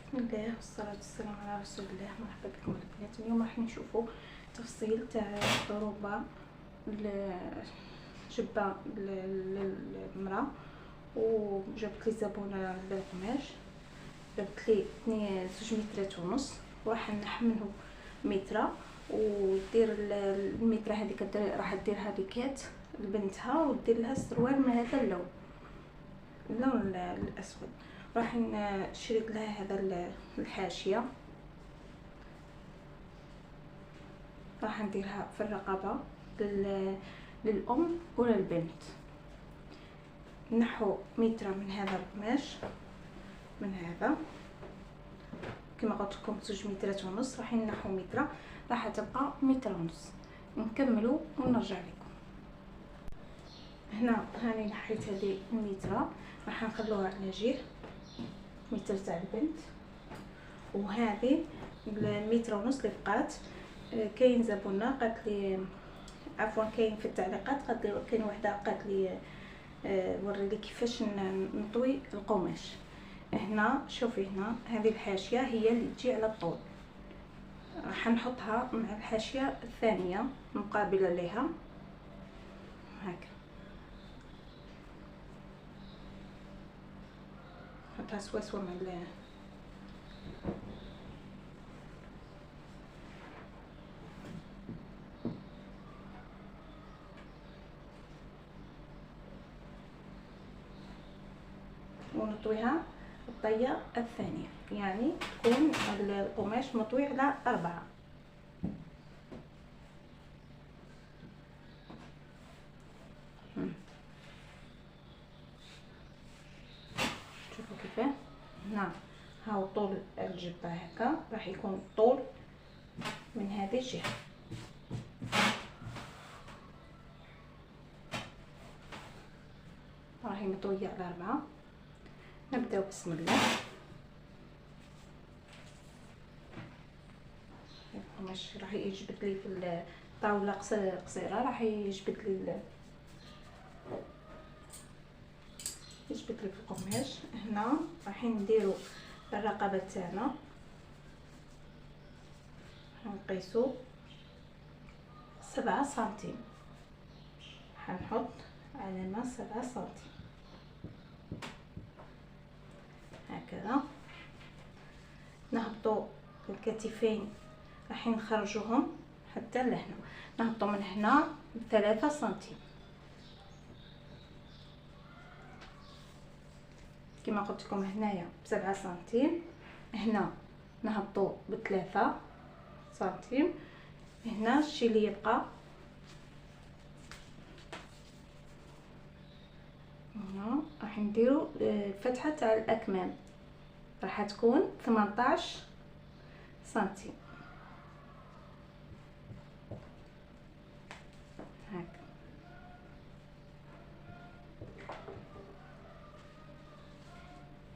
بسم الله والصلاة والسلام على رسول الله. مرحبا بكم البنات. اليوم راح نشوفوا تفصيل تاع ضروبة جبة للمرأة، وجبت لي زبونة بالقماش، جبت لي 2 مترات ونص، وراح نحمله مترة، ودير المترة هذيك راح ديرها ليكات لبنتها، ودير لها السروال من هذا اللون الاسود. راح نشرد لها هذا الحاشيه، راح نديرها في الرقبه للام وللبنت. نحو متر من هذا القماش، من هذا كما قلت لكم 2 مترات ونص، راح نحو متر، راح تبقى متر ونص. نكملوا ونرجع لكم. هنا هاني نحيت هذه المترة، راح نخلوها على جهه متر تاع البنت، وهذه المتر ونص اللي بقات. كاين زبونه قالت لي، عفوا كاين في التعليقات قالت لي، كاين وحده قالت لي وري لي كيفاش نطوي القماش. هنا شوفي، هنا هذه الحاشيه هي اللي تجي على الطول، راح نحطها مع الحاشيه الثانيه مقابله لها هكا، نحطها سوا مع ونطويها الطيه الثانيه، يعني تكون القماش مطوي على 4. شوفوا كيفاه. هنا هاو طول الجبه هكا، راح يكون طول من هذه الجهه. راهي مطويه على 4. نبداو بسم الله. القماش راح يجبد لي في الطاوله قصيره، راح يجبد لي في القماش. هنا راح نديرو الرقبه تاعنا، نقيسو 7 سنتيم، حنحط علامه 7 سنتيم هكذا. نهبطوا الكتفين، راح نخرجوهم حتى لهنا، نهبطوا من هنا 3 سنتيم كما قلت لكم. هنايا ب7 سنتيم، هنا نهبطوا ب3 سنتيم. هنا الشيء اللي يبقى هنا راح نديروا الفتحه تاع الاكمام، راح تكون 18 سنتيم هكا.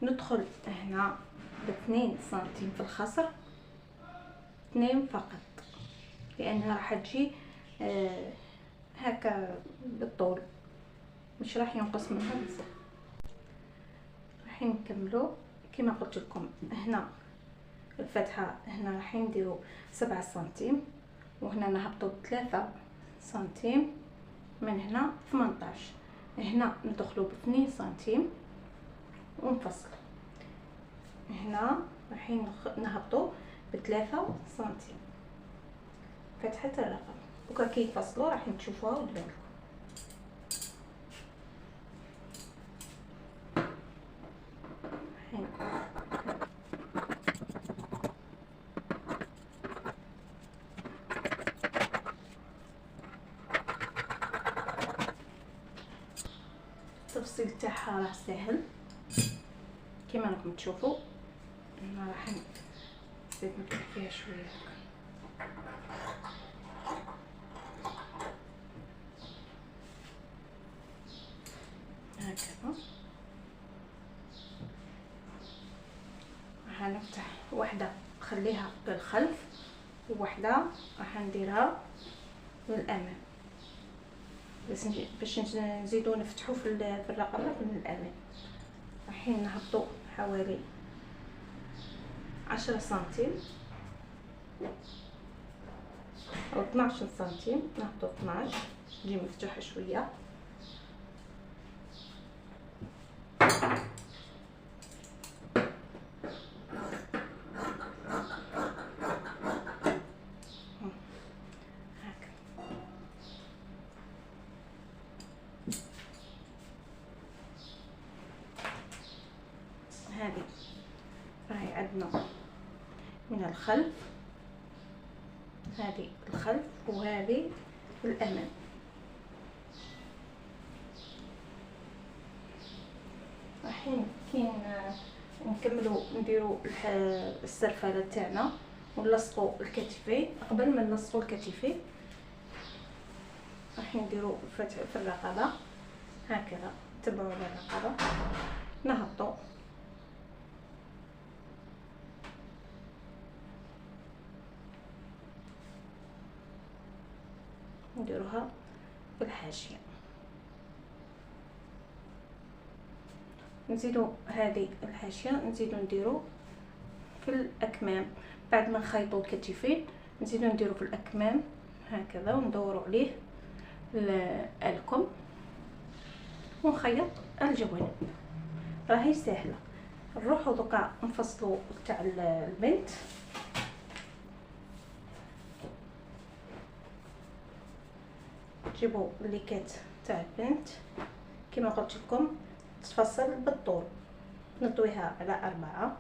ندخل هنا ب2 سنتيم في الخصر، 2 فقط، لانها راح تجي هكا بالطول، مش راح ينقص منها بزاف. راح نكملوا كما قلت لكم. هنا الفتحه هنا راح نديروا 7 سنتيم، وهنا نهبطوا 3 سنتيم، من هنا 18. هنا ندخلوا ب2 سنتيم ونفصل. هنا راح نهبطوا ب3 سنتيم فتحه الرقبه. بكره كي يفصلوا راح تشوفوها وتبان لكم. التفصيل تاعها راه سهل كما راكم تشوفوا. انا راح نزيد نطيح فيها شويه هكذا. راح نفتح وحده نخليها للخلف، ووحده راح نديرها للامام، باش نزيدو نفتحو في الرقبه من الامام. راح نهبطو حوالي 10 سنتيم او 12 سنتيم، نحطو 12 تجي مفتوحه شويه. هذه راهي عندنا من الخلف، هذه الخلف وهذه الامام. رايحين كي نكملوا نديروا السرفاله تاعنا ونلصقوا الكتفين. قبل ما نلصقوا الكتفين راح نديروا فتح في الرقبه هكذا، تبعوا الرقبه، نهبطوا نديروها في الحاشيه. نزيدوا هذه الحاشيه نزيدوا نديروا في الاكمام. بعد ما نخيطوا الكتفين نزيدوا نديروا في الاكمام هكذا وندوروا عليه الكم ونخيط الجوانب. راهي سهله. نروحوا دوكا نفصلوا تاع البنت. تجيبوا الليكات تاع البنت كما قلت لكم تفصل بالطول، نطويها على 4.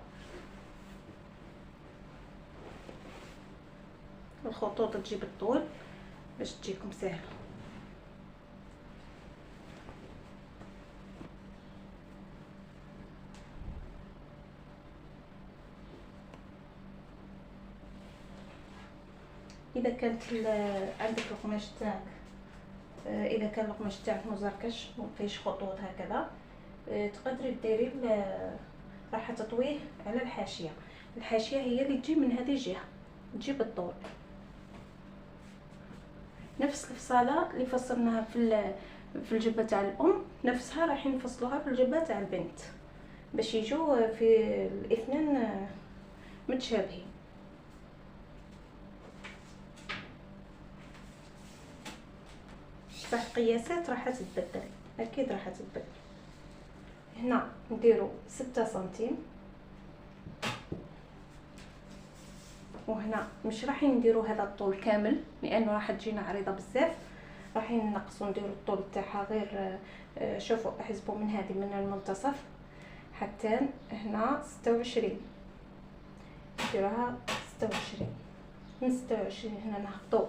الخطوط تجي بالطول باش تجيكم سهله. اذا كانت عندك القماش تاعك، اذا كان القماش تاعك مزركش ومفيش خطوط هكذا، تقدري ديري راح تطويه على الحاشيه. الحاشيه هي اللي تجي من هذه الجهه، تجي بالطول. نفس الفصاله اللي فصلناها في الجبه تاع الام نفسها راح نفصلوها في الجبه تاع البنت باش يجوا في الاثنين متشابهين. صح قياسات راح تتبدل، اكيد راح تتبدل. هنا نديرو 6 سنتيم، وهنا مش راح نديرو هذا الطول كامل لانه راح تجينا عريضه بزاف، راح نقصوا نديرو الطول تاعها غير شوفوا احسبوا من هذه من المنتصف حتى هنا 26، نديروها 26. من 26 هنا نهبطوا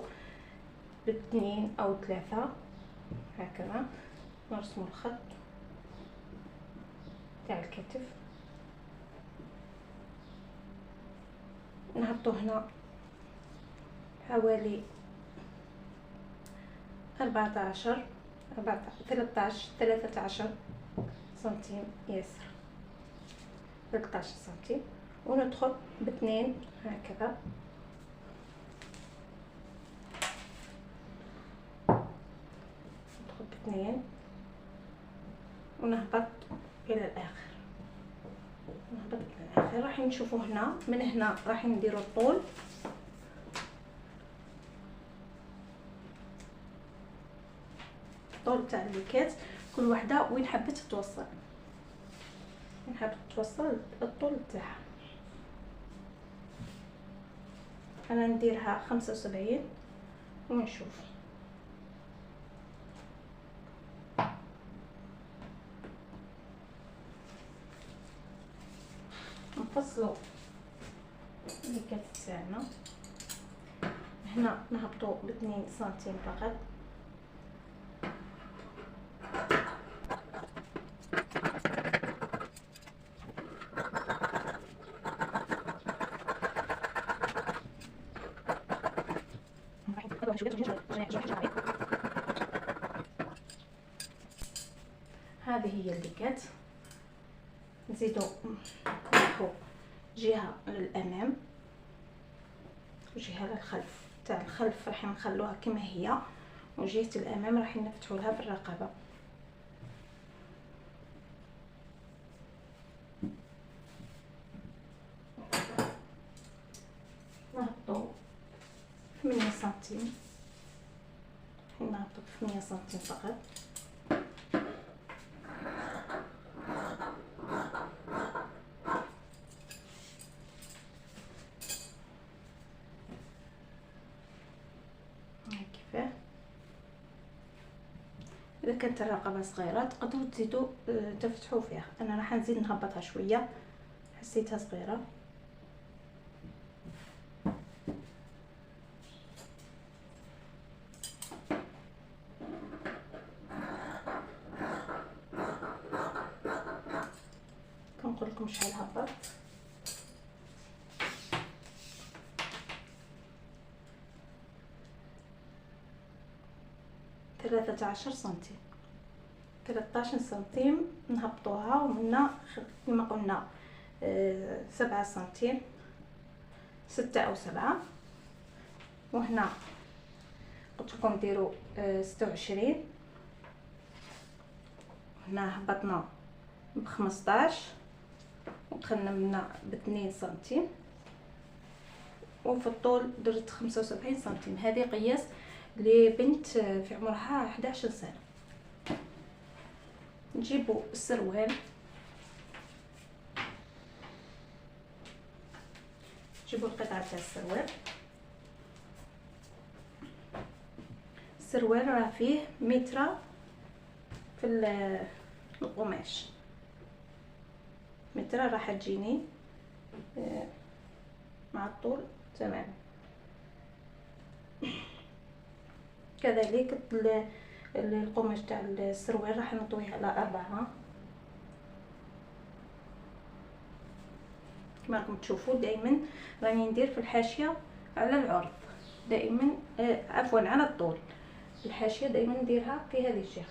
ب2 أو 3 هكذا، نرسموا الخط تاع الكتف، نهبطوا هنا حوالي 13 سنتيم ياسر، 13 سنتيم، وندخل ب2 هكذا، ندخل ب2 ونهبط الى الاخر، نهبط الى الاخر. راح نشوفوا هنا من هنا راح نديروا الطول، الطول تاع الليكات كل وحده وين حبت توصل، وين حبت توصل الطول تاعها. انا نديرها 75 ونشوف. نفصلوا الليكات تاعنا، هنا نهبطوا ب2 سنتيم فقط، هذه هي الليكات. نزيدو نحو جهه للامام وجهه للخلف. تاع الخلف راح نخلوها كما هي، وجهه الامام راح نفتحوا لها بالرقبه. سنتيم، حين نهبطو 8 سنتيم فقط. كيفاه. اذا كانت الرقبه صغيره تقدروا تزيدوا تفتحوا فيها. انا راح نزيد نهبطها شويه، حسيتها صغيره. كنقول لكم شحال هبط. ثلاثة عشر سنتيم، 13 سنتيم نهبطوها، ومنا كما قلنا 7 سنتيم، 6 أو 7. وهنا قلت لكم ديروا 26. هنا هبطنا ب15 ودخلنا منا ب2 سنتيم، وفي الطول درت 75 سنتيم. هذه قياس لبنت في عمرها 11 سنة. نجيبوا السروال، نجيبوا القطعة تاع السروال. السروال راه فيه متر في القماش، متر راح تجيني مع الطول تمام. كذلك القماش تاع السروال راح نطويه على 4. كما راكم تشوفوا دائما راني ندير في الحاشيه على العرض، دائما عفوا على الطول. الحاشيه دائما نديرها في هذه الجهه.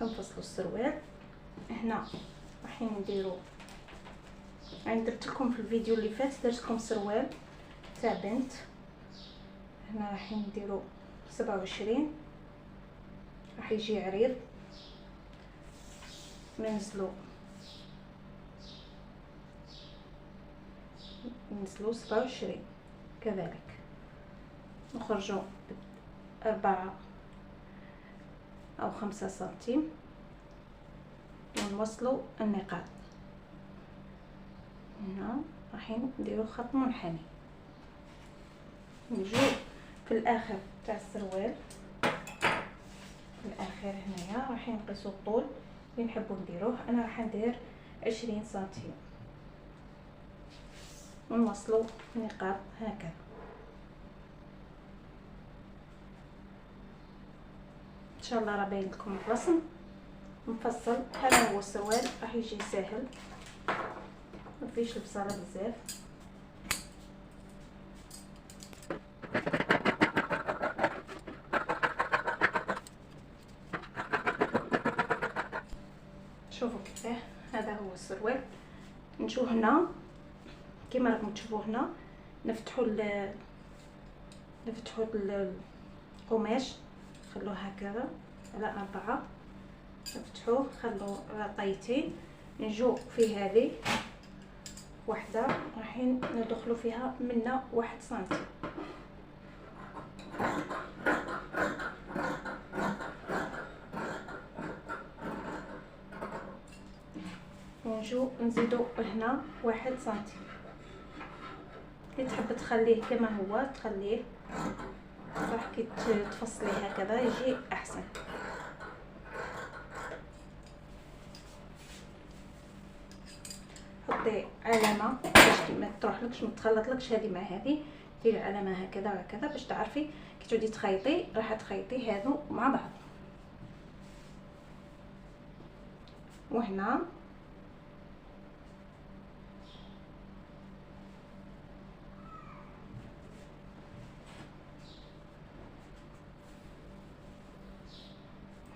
كنفصلوا السروال. هنا راح نديروا، يعني درت لكم في الفيديو اللي فات درت لكم سروال تاع بنت. هنا راح نديروا 27، راح يجي عريض. ننزلوا 27 كذلك. نخرجوا 4 أو 5 سنتيم ونوصلوا النقاط. هنا راح نديروا خط منحني. نجو في الاخر تاع السروال، في الاخر هنايا راح نقيسوا الطول اللي نحبوا نديروه. انا راح ندير 20 سنتيم ونوصلوا النقاط هكذا. ان شاء الله راه باين لكم الرسم مفصل. هذا هو السروال، راح يجي ساهل، ما فيش البصاله بزاف. شوفوا كيفاه. هذا هو السروال. نجو هنا كما راكم تشوفوا هنا، نفتحوا القماش، خلوه هكذا على 4، نفتحوه خلوه طيتين. نجو في هذه وحده راح ندخلوا فيها منا 1 سنتيم. ونجو نزيدو هنا 1 سنتيم. اللي تحب تخليه كما هو تخليه، راح كي تفصليه هكذا يجي احسن. حطي علامه باش ما تروحلكش ما تخلطلكش هذه مع هذه. ديري علامه هكذا وهكذا باش تعرفي كي تعودي تخيطي راح تخيطي هذو مع بعض. وهنا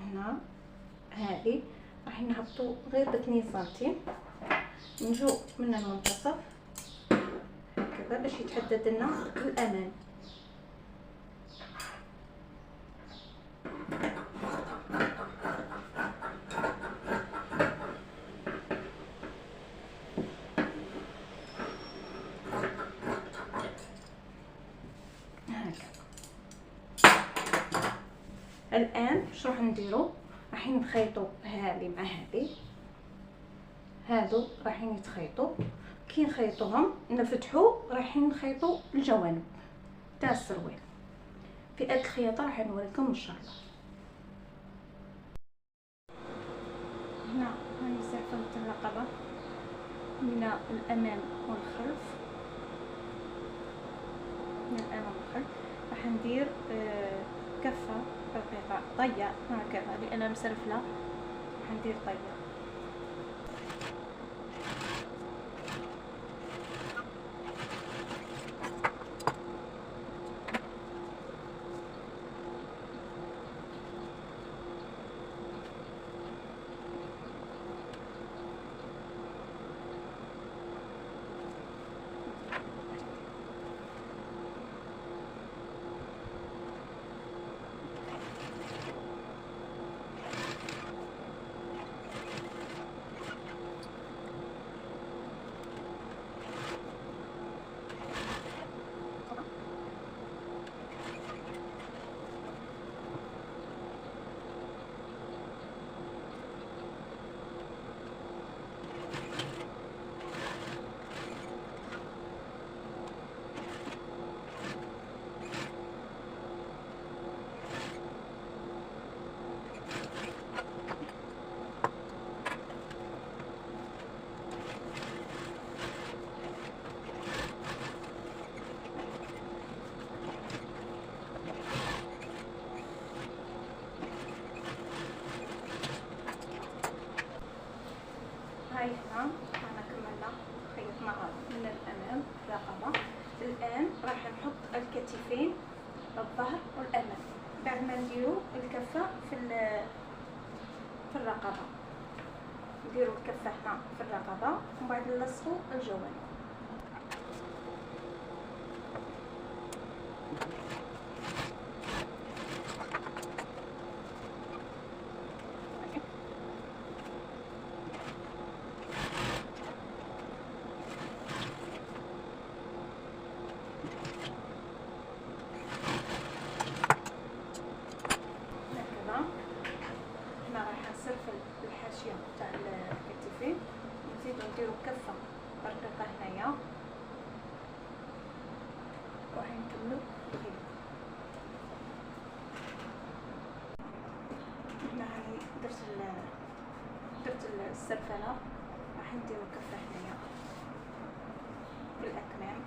هنا هذه راح نهبطوا غير ب2 سنتيم نجو من المنتصف هكذا باش يتحدد لنا الامام. الان واش راح نديرو؟ راح نخيطو هذه مع هذه، هادو راح يتخيطوا. كي نخيطوهم نفتحو راح نخيطو الجوانب تاع السروال. في هاد الخياطه راح نوريكم ان شاء الله. هنا راني سرفلت الرقبه من الامام والخلف، من الامام والخلف. راح ندير كفه رقيقه طيه هكذا لان مسرفله، راح ندير طيه. هاي هنا معنا كملنا خيطنا من الامام الرقبه. الان راح نحط الكتفين الظهر والامام بعد ما نديرو الكفه في الرقبه. نديرو الكفه هنا في الرقبه ومن بعد نلصقو الجوانب. تاع الكتفين نزيدو نديرو كفه رقيقه هنايا وراح نكملو الخيط. هنا هاني درت السرفله، راح نديرو كفه هنايا في الاكمام.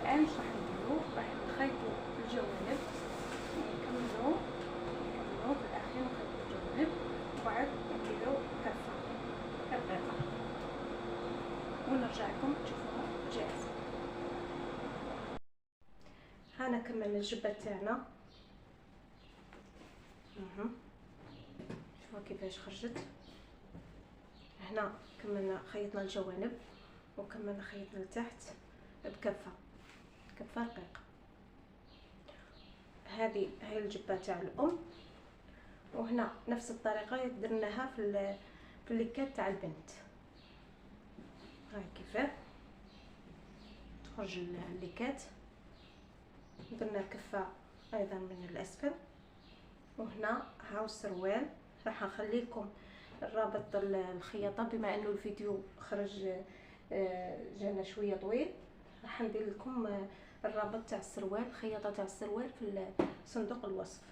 الان واش راح نديرو؟ راح نخيطو الجوانب، نكملو في الاخير نخيطو الجوانب وبعد نديرو كفه رقيقه ونرجع لكم تشوفوها جاهزه. هانا كملنا الجبه تاعنا، شوفوا كيفاش خرجت. هنا كملنا خيطنا الجوانب وكملنا خيطنا لتحت بكفه رقيقه. هذه هي الجبه تاع الام، وهنا نفس الطريقه درناها في الليكات تاع البنت. ها كيفاه تخرج الليكات. درنا كفه ايضا من الاسفل. وهنا هاو السروال. راح نخلي لكم الرابط الخياطه بما انه الفيديو خرج جانا شويه طويل. راح ندير لكم الرابط تاع السروال، الخياطه تاع السروال في صندوق الوصف.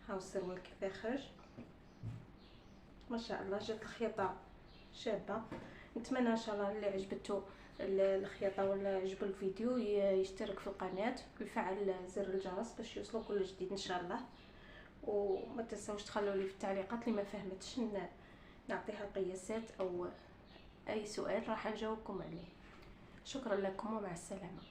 هاو السروال كيف خرج ما شاء الله. جات الخياطه شابه. نتمنى ان شاء الله اللي عجبته الخياطه ولا عجبو الفيديو يشترك في القناه ويفعل زر الجرس باش يوصلوا كل جديد ان شاء الله. وما تنساوش تخلوا لي في التعليقات اللي ما فهمتش نعطيها القياسات او اي سؤال راح نجاوبكم عليه. شكرا لكم ومع السلامه.